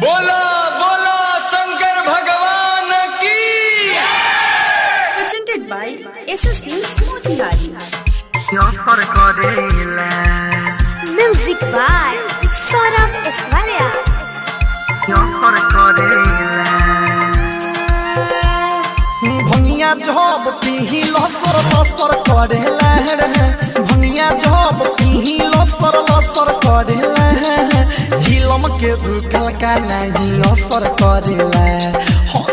बोला बोला शंकर भगवान की। Presented by SS News Motihari. Music by Saurabh Eswaria. भंगिया जब पीही लसर लसर करेला रे, भंगिया जब पीही लसर लसर करेला, झिलम के भूखल का नहीं असर करेला,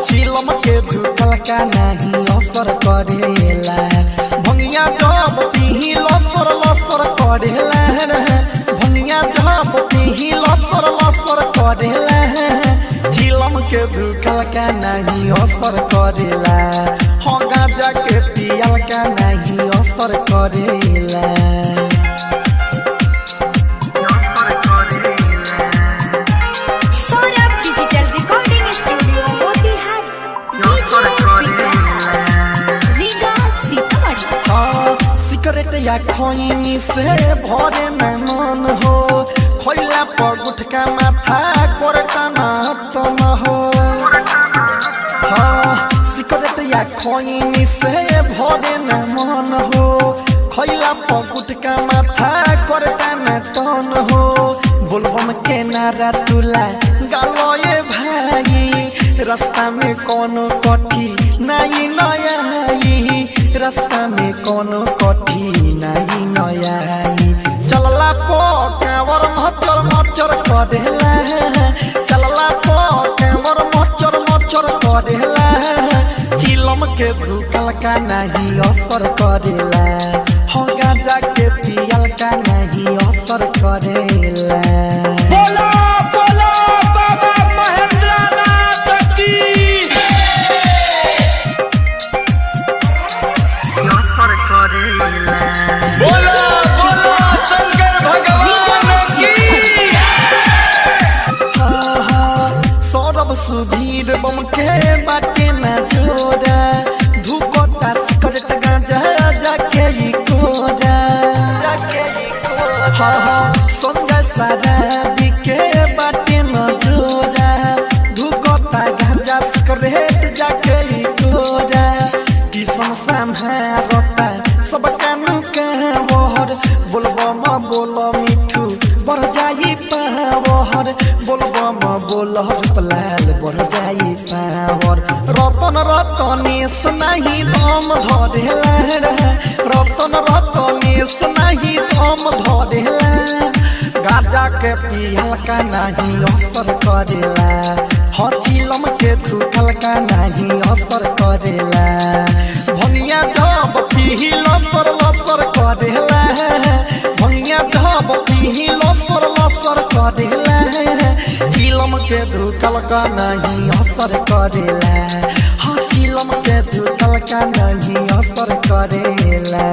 झिलम के भूखल का नहीं असर करेला। भंगिया जब पीही लसर लसर करेला रे, भंगिया जब पीही लसर लसर करेला, झिलम के भूखल का नहीं असर करेला, हो गांजा के पियल का नहीं असर करेला। Saurabh Digital Recording Studio Motihari. Riga Sitamarhi. Cigarette या खैनी से भरे में मन हो, खैला पर गुटका माथा कोरटा न हो। सिगरेट या खैनी से भरे में मन हो, खैला पर गुटका माथा कोरटा न हो। बोलबम के नारा तुला गालो ये भाई, रास्ता में कोनो कठी नहीं नया, रास्ता में कोनो कठी नहीं नया। चलला पो कांवर मचर मचर करेला, चलला पो कांवर मचर मचर करेला, चिलम के भूखल का नहीं असर करेला, हो गांजा के पियल का नहीं असर करेला। बोला बोला बाबा महेंद्रनाथ की। बोला बोला शंकर भगवान की। सौरभ सुधीर बम के बाटे में जोड़ा, धुकोता सिगरेट गांजा जाके ई कोड़ा, संजय शराबी के बाटे में जोड़ा, धुकोता गांजा सिगरेट जाके ई कोड़ा। किसन संभारता सब कानू के वहर, बोलबम बोल मिठू बढ़ जाई पावर, बोलबम बोल रूपलाल बढ़ जाई पावर। रतन रतनेश नहीं दम धरेला रे, रतन रतनेश नहीं दम धरेला, गांजा के पियल का नहीं असर करेला, चिलम के धुखल का नहीं असर करेला। भंगिया जब पीही लसर लसर करेला, भंगिया जब पीही लसर लसर करेला, चिलम के धुखल का नहीं असर करेला, चिलम के धुखल का नहीं असर करेला।